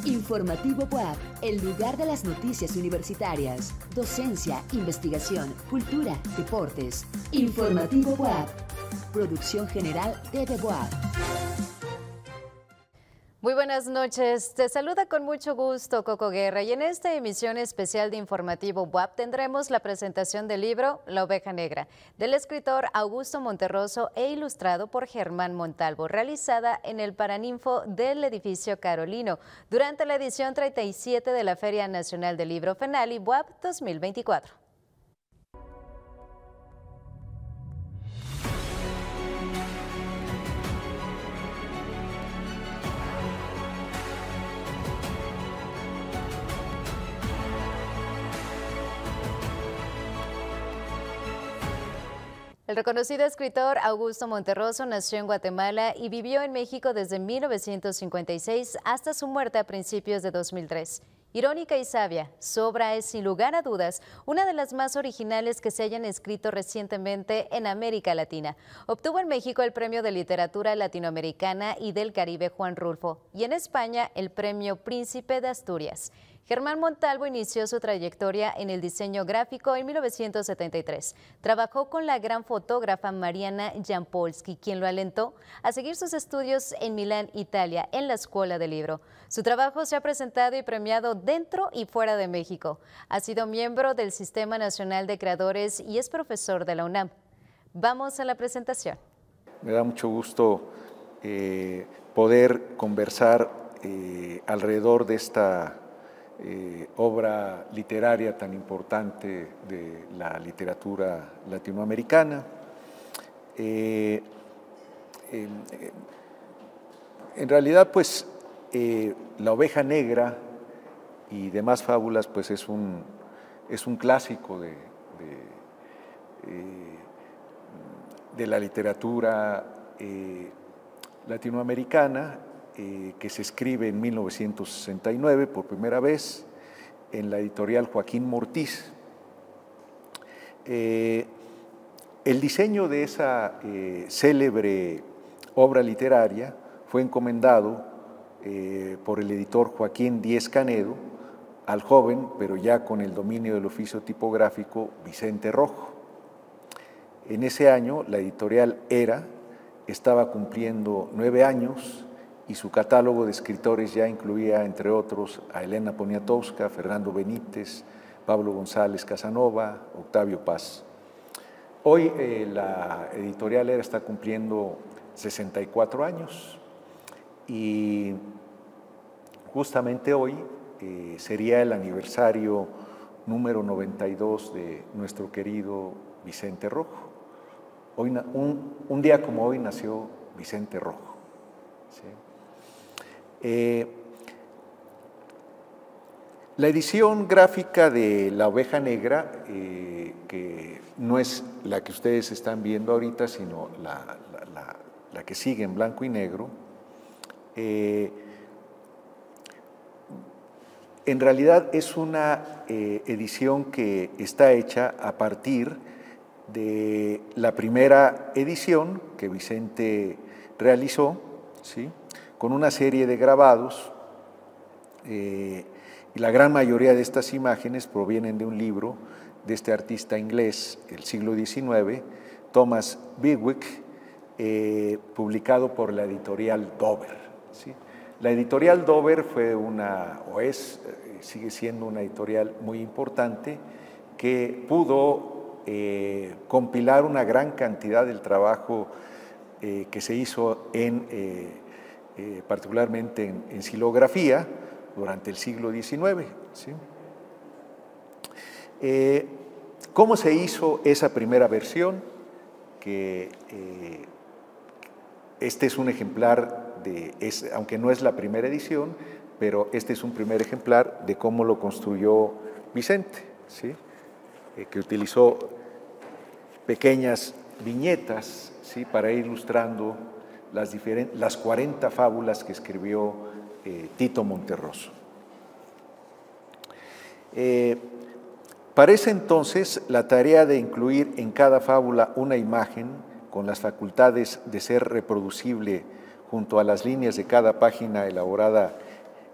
Informativo WAP, el lugar de las noticias universitarias, docencia, investigación, cultura, deportes. Informativo WAP, producción general de WAP. Muy buenas noches, te saluda con mucho gusto Coco Guerra y en esta emisión especial de Informativo WAP tendremos la presentación del libro La Oveja Negra, del escritor Augusto Monterroso e ilustrado por Germán Montalvo, realizada en el Paraninfo del edificio Carolino, durante la edición 37 de la Feria Nacional del Libro FENALI WAP 2024. El reconocido escritor Augusto Monterroso nació en Guatemala y vivió en México desde 1956 hasta su muerte a principios de 2003. Irónica y sabia, su obra es sin lugar a dudas una de las más originales que se hayan escrito recientemente en América Latina. Obtuvo en México el Premio de Literatura Latinoamericana y del Caribe Juan Rulfo y en España el Premio Príncipe de Asturias. Germán Montalvo inició su trayectoria en el diseño gráfico en 1973. Trabajó con la gran fotógrafa Mariana Jampolsky, quien lo alentó a seguir sus estudios en Milán, Italia, en la Escuela del Libro. Su trabajo se ha presentado y premiado dentro y fuera de México. Ha sido miembro del Sistema Nacional de Creadores y es profesor de la UNAM. Vamos a la presentación. Me da mucho gusto poder conversar alrededor de esta obra literaria tan importante de la literatura latinoamericana. En realidad, pues, La Oveja Negra y demás fábulas, pues es un clásico de la literatura latinoamericana, que se escribe en 1969 por primera vez en la editorial Joaquín Mortiz. El diseño de esa célebre obra literaria fue encomendado por el editor Joaquín Díez Canedo al joven, pero ya con el dominio del oficio tipográfico, Vicente Rojo. En ese año, la editorial Era estaba cumpliendo 9 años y su catálogo de escritores ya incluía, entre otros, a Elena Poniatowska, Fernando Benítez, Pablo González Casanova, Octavio Paz. Hoy la editorial Era está cumpliendo 64 años y justamente hoy sería el aniversario número 92 de nuestro querido Vicente Rojo. Hoy, un día como hoy nació Vicente Rojo. ¿Sí? La edición gráfica de La Oveja Negra, que no es la que ustedes están viendo ahorita, sino la que sigue en blanco y negro, en realidad es una edición que está hecha a partir de la primera edición que Vicente realizó, ¿sí?, con una serie de grabados, y la gran mayoría de estas imágenes provienen de un libro de este artista inglés del siglo XIX, Thomas Bewick, publicado por la editorial Dover. ¿Sí? La editorial Dover fue sigue siendo una editorial muy importante que pudo compilar una gran cantidad del trabajo que se hizo particularmente en xilografía durante el siglo XIX. ¿Sí? ¿Cómo se hizo esa primera versión? Este es un ejemplar, aunque no es la primera edición, pero este es un primer ejemplar de cómo lo construyó Vicente, ¿sí?, que utilizó pequeñas viñetas, ¿sí?, para ir ilustrando las 40 fábulas que escribió Tito Monterroso. Para ese entonces, la tarea de incluir en cada fábula una imagen con las facultades de ser reproducible junto a las líneas de cada página elaborada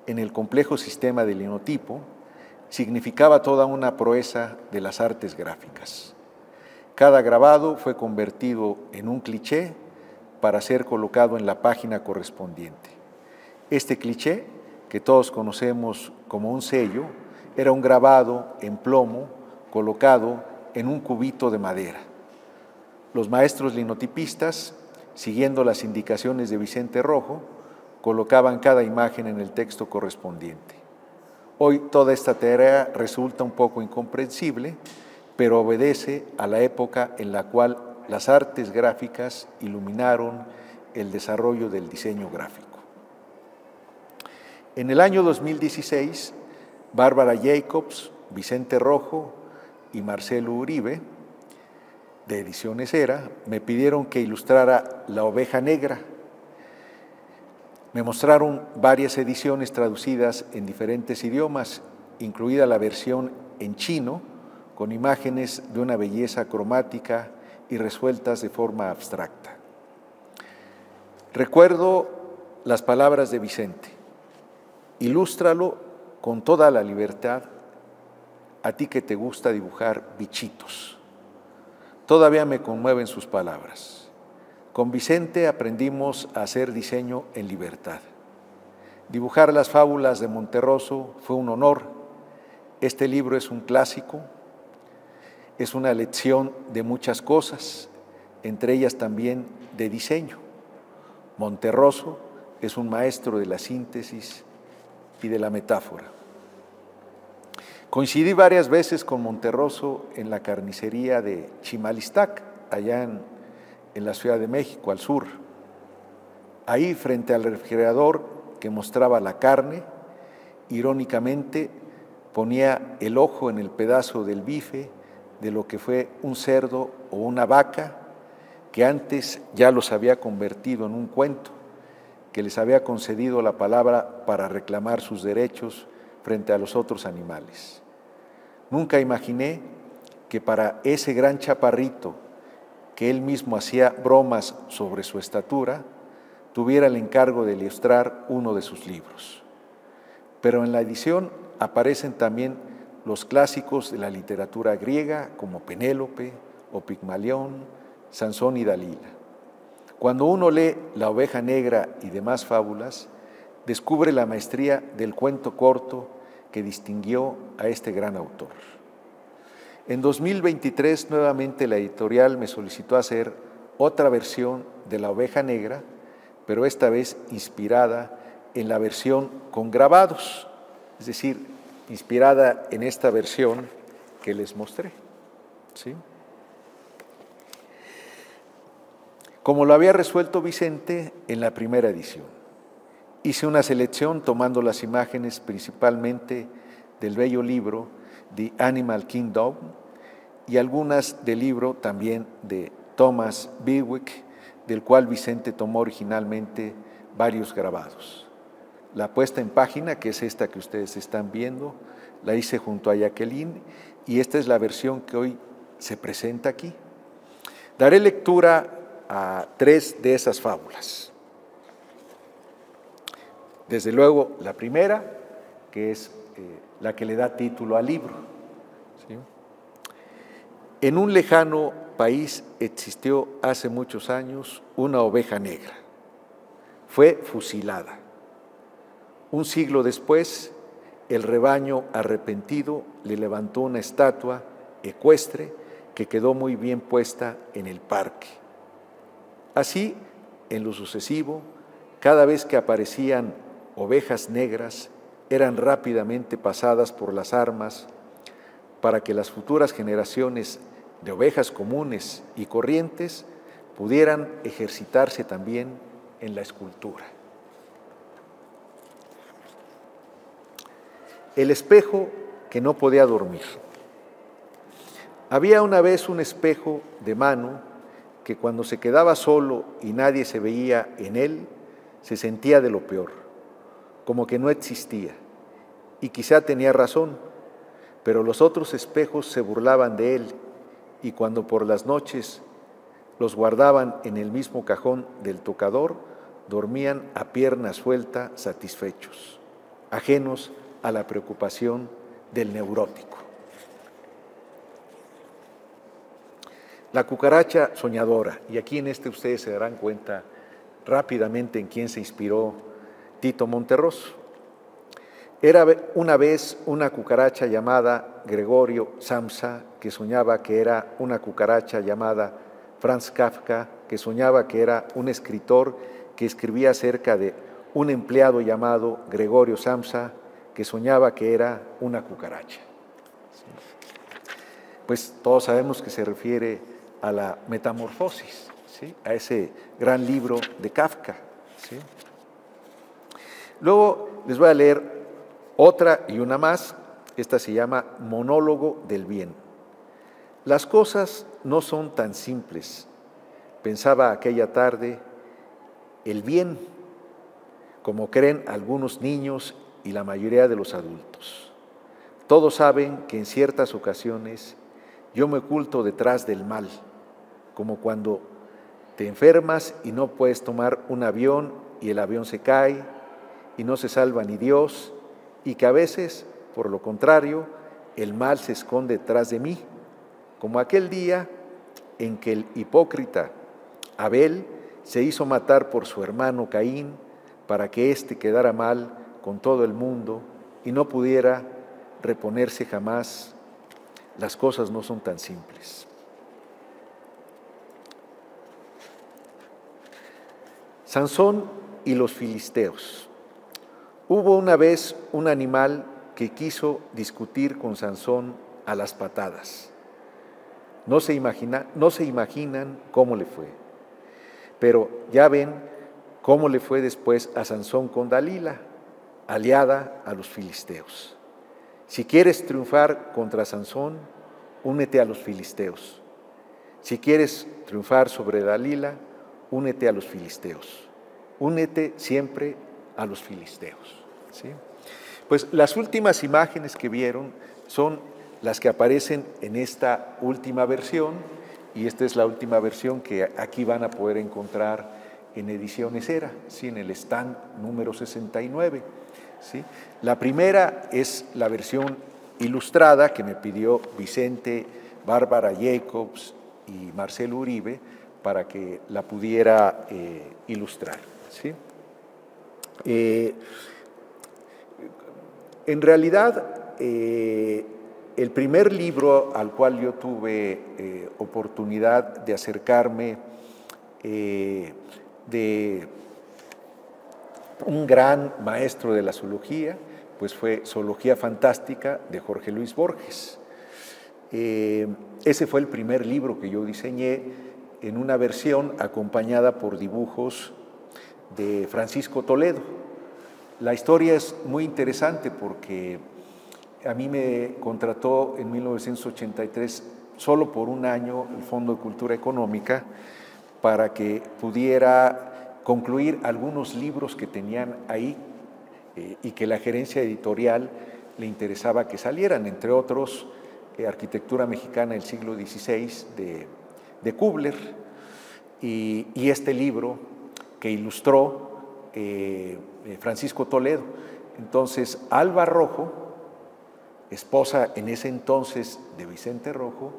en el complejo sistema del linotipo, significaba toda una proeza de las artes gráficas. Cada grabado fue convertido en un cliché para ser colocado en la página correspondiente. Este cliché, que todos conocemos como un sello, era un grabado en plomo colocado en un cubito de madera. Los maestros linotipistas, siguiendo las indicaciones de Vicente Rojo, colocaban cada imagen en el texto correspondiente. Hoy toda esta tarea resulta un poco incomprensible, pero obedece a la época en la cual las artes gráficas iluminaron el desarrollo del diseño gráfico. En el año 2016, Bárbara Jacobs, Vicente Rojo y Marcelo Uribe, de Ediciones Era, me pidieron que ilustrara La Oveja Negra. Me mostraron varias ediciones traducidas en diferentes idiomas, incluida la versión en chino, con imágenes de una belleza cromática y resueltas de forma abstracta. Recuerdo las palabras de Vicente: ilústralo con toda la libertad, a ti que te gusta dibujar bichitos. Todavía me conmueven sus palabras. Con Vicente aprendimos a hacer diseño en libertad. Dibujar las fábulas de Monterroso fue un honor. Este libro es un clásico, es una lección de muchas cosas, entre ellas también de diseño. Monterroso es un maestro de la síntesis y de la metáfora. Coincidí varias veces con Monterroso en la carnicería de Chimalistac, allá en la Ciudad de México, al sur. Ahí, frente al refrigerador que mostraba la carne, irónicamente ponía el ojo en el pedazo del bife de lo que fue un cerdo o una vaca, que antes ya los había convertido en un cuento, que les había concedido la palabra para reclamar sus derechos frente a los otros animales. Nunca imaginé que para ese gran chaparrito, que él mismo hacía bromas sobre su estatura, tuviera el encargo de ilustrar uno de sus libros. Pero en la edición aparecen también los clásicos de la literatura griega, como Penélope o Pigmalión, Sansón y Dalila. Cuando uno lee La Oveja Negra y demás fábulas, descubre la maestría del cuento corto que distinguió a este gran autor. En 2023, nuevamente la editorial me solicitó hacer otra versión de La Oveja Negra, pero esta vez inspirada en la versión con grabados, es decir, inspirada en esta versión que les mostré, ¿sí? Como lo había resuelto Vicente en la primera edición. Hice una selección tomando las imágenes principalmente del bello libro The Animal Kingdom y algunas del libro también de Thomas Bewick, del cual Vicente tomó originalmente varios grabados. La puesta en página, que es esta que ustedes están viendo, la hice junto a Jacqueline y esta es la versión que hoy se presenta aquí. Daré lectura a 3 de esas fábulas. Desde luego, la primera, que es la que le da título al libro. ¿Sí? En un lejano país existió hace muchos años una oveja negra. Fue fusilada. Un siglo después, el rebaño arrepentido le levantó una estatua ecuestre que quedó muy bien puesta en el parque. Así, en lo sucesivo, cada vez que aparecían ovejas negras, eran rápidamente pasadas por las armas para que las futuras generaciones de ovejas comunes y corrientes pudieran ejercitarse también en la escultura. El espejo que no podía dormir. Había una vez un espejo de mano que cuando se quedaba solo y nadie se veía en él, se sentía de lo peor, como que no existía, y quizá tenía razón, pero los otros espejos se burlaban de él, y cuando por las noches los guardaban en el mismo cajón del tocador, dormían a pierna suelta, satisfechos, ajenos a la preocupación del neurótico. La cucaracha soñadora, y aquí en ustedes se darán cuenta rápidamente en quién se inspiró Tito Monterroso. Era una vez una cucaracha llamada Gregorio Samsa, que soñaba que era una cucaracha llamada Franz Kafka, que soñaba que era un escritor que escribía acerca de un empleado llamado Gregorio Samsa, que soñaba que era una cucaracha. Pues todos sabemos que se refiere a la Metamorfosis, ¿sí? A ese gran libro de Kafka, ¿sí? Luego les voy a leer otra y una más. Esta se llama Monólogo del Bien. Las cosas no son tan simples. Pensaba aquella tarde, el bien, como creen algunos niños y la mayoría de los adultos. Todos saben que en ciertas ocasiones yo me oculto detrás del mal, como cuando te enfermas y no puedes tomar un avión y el avión se cae y no se salva ni Dios, y que a veces, por lo contrario, el mal se esconde detrás de mí, como aquel día en que el hipócrita Abel se hizo matar por su hermano Caín para que éste quedara mal con todo el mundo y no pudiera reponerse jamás. Las cosas no son tan simples. Sansón y los filisteos. Hubo una vez un animal que quiso discutir con Sansón a las patadas. No se imaginan cómo le fue. Pero ya ven cómo le fue después a Sansón con Dalila, aliada a los filisteos. Si quieres triunfar contra Sansón, únete a los filisteos. Si quieres triunfar sobre Dalila, únete a los filisteos. Únete siempre a los filisteos. ¿Sí? Pues las últimas imágenes que vieron son las que aparecen en esta última versión, y esta es la última versión que aquí van a poder encontrar en Ediciones Era, ¿sí? En el stand número 69. ¿Sí? La primera es la versión ilustrada que me pidió Vicente, Bárbara Jacobs y Marcelo Uribe para que la pudiera ilustrar. ¿Sí? En realidad, el primer libro al cual yo tuve oportunidad de acercarme de un gran maestro de la zoología, pues fue Zoología Fantástica de Jorge Luis Borges. Ese fue el primer libro que yo diseñé en una versión acompañada por dibujos de Francisco Toledo. La historia es muy interesante porque a mí me contrató en 1983 solo por un año el Fondo de Cultura Económica para que pudiera concluir algunos libros que tenían ahí y que la gerencia editorial le interesaba que salieran, entre otros Arquitectura Mexicana del siglo XVI de Kubler y este libro que ilustró Francisco Toledo. Entonces, Alba Rojo, esposa en ese entonces de Vicente Rojo,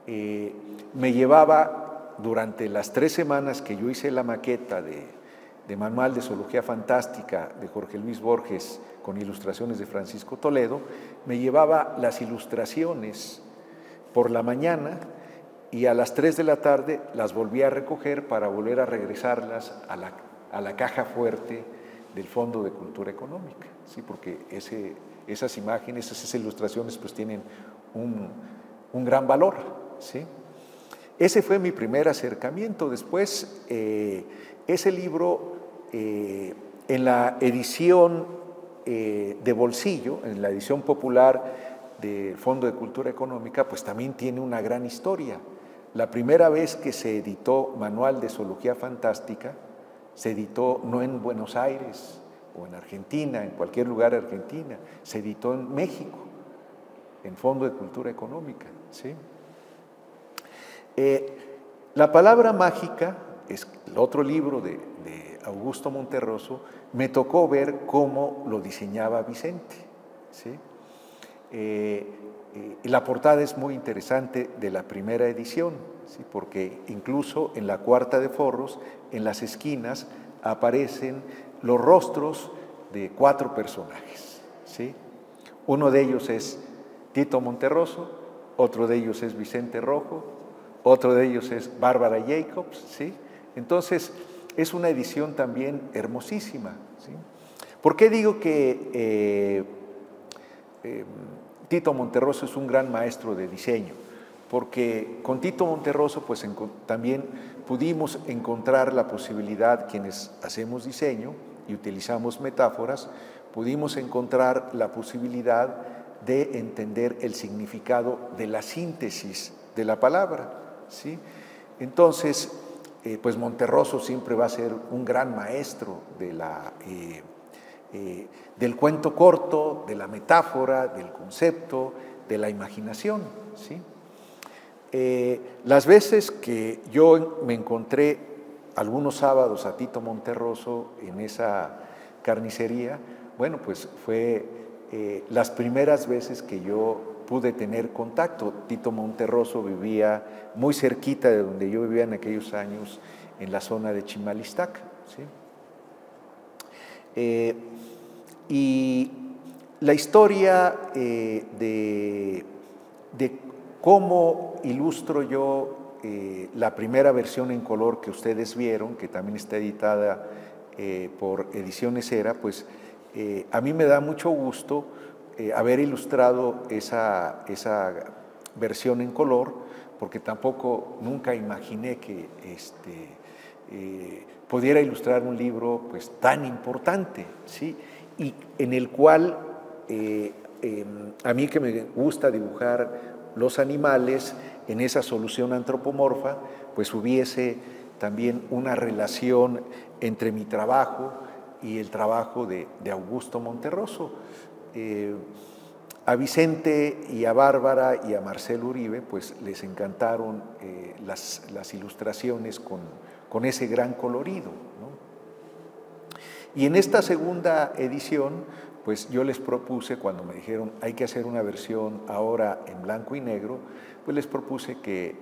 me llevaba durante las 3 semanas que yo hice la maqueta de Manual de Zoología Fantástica de Jorge Luis Borges con ilustraciones de Francisco Toledo, me llevaba las ilustraciones por la mañana y a las 3 de la tarde las volvía a recoger para volver a regresarlas a la caja fuerte del Fondo de Cultura Económica, ¿sí? Porque esas imágenes, esas ilustraciones pues tienen un gran valor, ¿sí? Ese fue mi primer acercamiento. Después, ese libro, en la edición de bolsillo, en la edición popular del Fondo de Cultura Económica, pues también tiene una gran historia. La primera vez que se editó Manual de Zoología Fantástica, se editó no en Buenos Aires o en Argentina, en cualquier lugar de Argentina, se editó en México, en Fondo de Cultura Económica, ¿sí? La palabra mágica es el otro libro de Augusto Monterroso, me tocó ver cómo lo diseñaba Vicente, ¿sí? La portada es muy interesante de la primera edición, ¿sí? Porque incluso en la cuarta de forros, en las esquinas, aparecen los rostros de 4 personajes, ¿sí? Uno de ellos es Tito Monterroso, otro de ellos es Vicente Rojo, otro de ellos es Bárbara Jacobs, ¿sí? Entonces, es una edición también hermosísima, ¿sí? ¿Por qué digo que Tito Monterroso es un gran maestro de diseño? Porque con Tito Monterroso pues también pudimos encontrar la posibilidad, quienes hacemos diseño y utilizamos metáforas, pudimos encontrar la posibilidad de entender el significado de la síntesis de la palabra, ¿sí? Entonces, pues Monterroso siempre va a ser un gran maestro de del cuento corto, de la metáfora, del concepto, de la imaginación, ¿sí? Las veces que yo me encontré algunos sábados a Tito Monterroso en esa carnicería, bueno, pues fue las primeras veces que yo pude tener contacto. Tito Monterroso vivía muy cerquita de donde yo vivía en aquellos años, en la zona de Chimalistac, ¿sí? Y la historia de cómo ilustro yo la primera versión en color que ustedes vieron, que también está editada por Ediciones Era, pues a mí me da mucho gusto haber ilustrado esa versión en color, porque tampoco nunca imaginé que pudiera ilustrar un libro pues tan importante, ¿sí? Y en el cual a mí, que me gusta dibujar los animales, en esa solución antropomorfa pues hubiese también una relación entre mi trabajo y el trabajo de Augusto Monterroso. A Vicente y a Bárbara y a Marcelo Uribe pues les encantaron las ilustraciones con ese gran colorido, ¿no? Y en esta segunda edición pues yo les propuse, cuando me dijeron hay que hacer una versión ahora en blanco y negro, pues les propuse que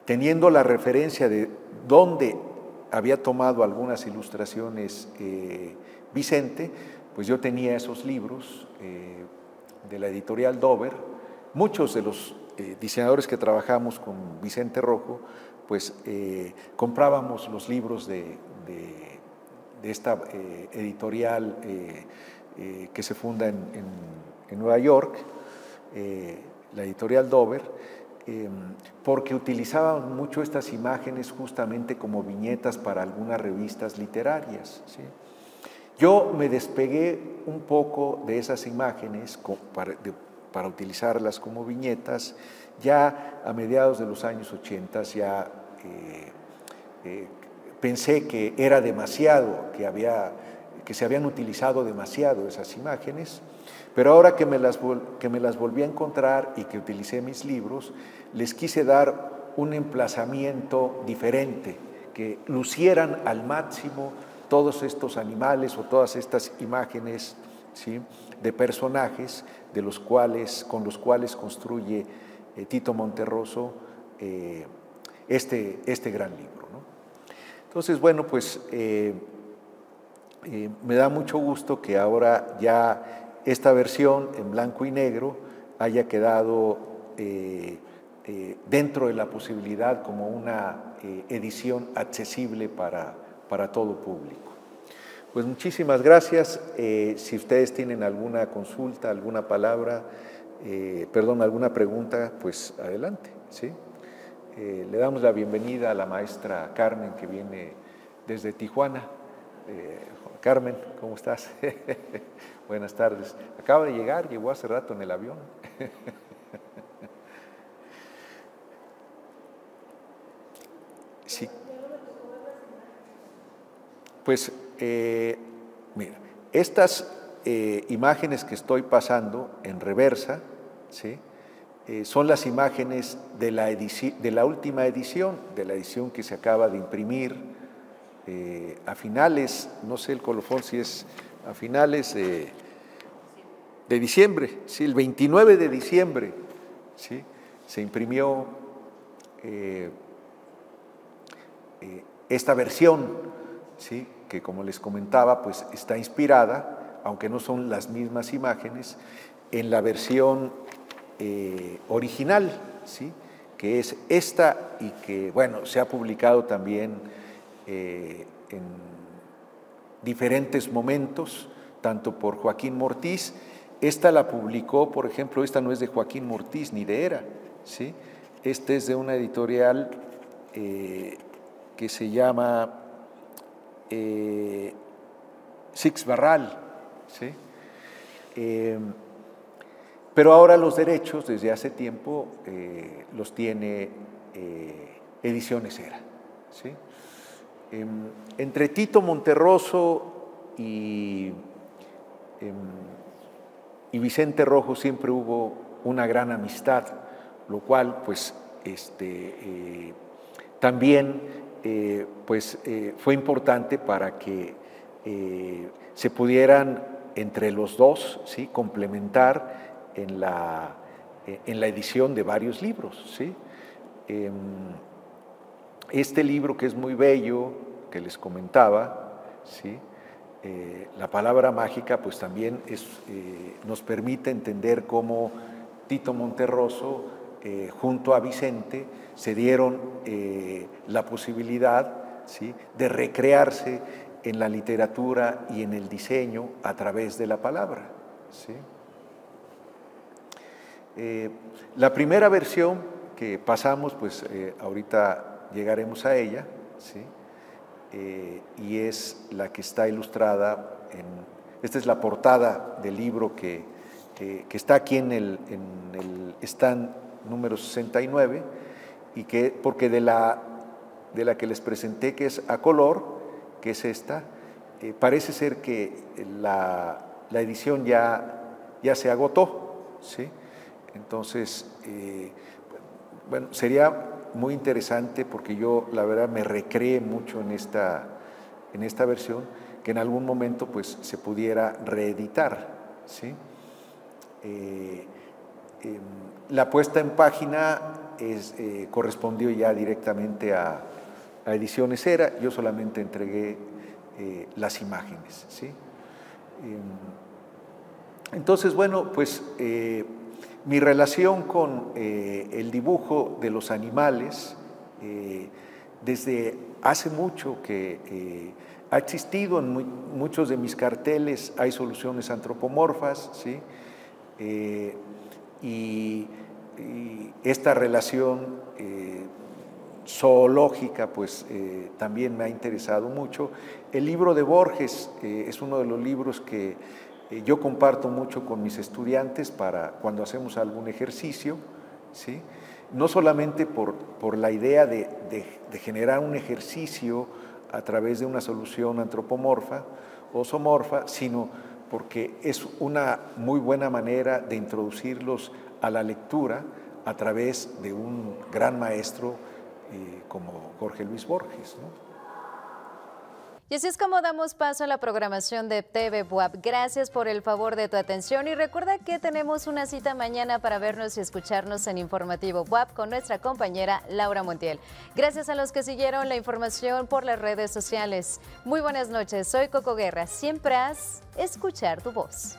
teniendo la referencia de dónde había tomado algunas ilustraciones Vicente, pues yo tenía esos libros de la editorial Dover. Muchos de los diseñadores que trabajamos con Vicente Rojo, pues comprábamos los libros de esta editorial que se funda en Nueva York, la editorial Dover, porque utilizaban mucho estas imágenes justamente como viñetas para algunas revistas literarias, ¿sí? Yo me despegué un poco de esas imágenes para utilizarlas como viñetas. Ya a mediados de los años 80 ya pensé que era demasiado, que se habían utilizado demasiado esas imágenes, pero ahora que me las volví a encontrar y que utilicé mis libros, les quise dar un emplazamiento diferente, que lucieran al máximo todos estos animales o todas estas imágenes, ¿sí?, de personajes con los cuales construye Tito Monterroso este gran libro, ¿no? Entonces, bueno, pues me da mucho gusto que ahora ya esta versión en blanco y negro haya quedado dentro de la posibilidad como una edición accesible para todo público. Pues muchísimas gracias. Si ustedes tienen alguna consulta, alguna palabra, alguna pregunta, pues adelante, ¿sí? Le damos la bienvenida a la maestra Carmen, que viene desde Tijuana. Carmen, ¿cómo estás? Buenas tardes. Acaba de llegar, llegó hace rato en el avión. Sí. Pues, mira, estas imágenes que estoy pasando en reversa, ¿sí?, son las imágenes de la última edición, de la edición que se acaba de imprimir a finales, no sé el colofón si es a finales de diciembre, sí, el 29 de diciembre, ¿sí? Se imprimió esta versión, ¿sí? Que como les comentaba, pues está inspirada, aunque no son las mismas imágenes, en la versión original, ¿sí? Que es esta y que, bueno, se ha publicado también en diferentes momentos, tanto por Joaquín Mortiz. Esta la publicó, por ejemplo, esta no es de Joaquín Mortiz ni de Hera, ¿sí? Esta es de una editorial que se llama Six Barral, ¿sí? Pero ahora los derechos, desde hace tiempo, los tiene Ediciones Hera, ¿sí? Entre Tito Monterroso y Vicente Rojo siempre hubo una gran amistad, lo cual pues también fue importante para que se pudieran entre los dos, ¿sí? Complementar en la edición de varios libros, ¿sí? Este libro, que es muy bello, que les comentaba, ¿sí? La palabra mágica, pues también nos permite entender cómo Tito Monterroso, junto a Vicente, se dieron la posibilidad, ¿sí? De recrearse en la literatura y en el diseño a través de la palabra, ¿sí? La primera versión que pasamos, pues ahorita llegaremos a ella, ¿sí? Y es la que está ilustrada esta es la portada del libro que está aquí en el stand número 69, y porque de la que les presenté, que es a color, que es esta, parece ser que la edición ya se agotó, ¿sí? Entonces, bueno, sería muy interesante, porque yo la verdad me recreé mucho en esta versión, que en algún momento pues se pudiera reeditar, ¿sí? La puesta en página correspondió ya directamente a Ediciones Hera. Yo solamente entregué las imágenes, ¿sí? Entonces, bueno, pues mi relación con el dibujo de los animales, desde hace mucho que ha existido en muchos de mis carteles, hay soluciones antropomorfas, ¿sí? Y esta relación zoológica, pues también me ha interesado mucho. El libro de Borges es uno de los libros que yo comparto mucho con mis estudiantes para cuando hacemos algún ejercicio, ¿sí? No solamente por la idea de generar un ejercicio a través de una solución antropomorfa o zoomorfa, sino porque es una muy buena manera de introducirlos a la lectura a través de un gran maestro como Jorge Luis Borges, ¿no? Y así es como damos paso a la programación de TV Buap. Gracias por el favor de tu atención y recuerda que tenemos una cita mañana para vernos y escucharnos en Informativo Buap con nuestra compañera Laura Montiel. Gracias a los que siguieron la información por las redes sociales. Muy buenas noches, soy Coco Guerra. Siempre haz escuchar tu voz.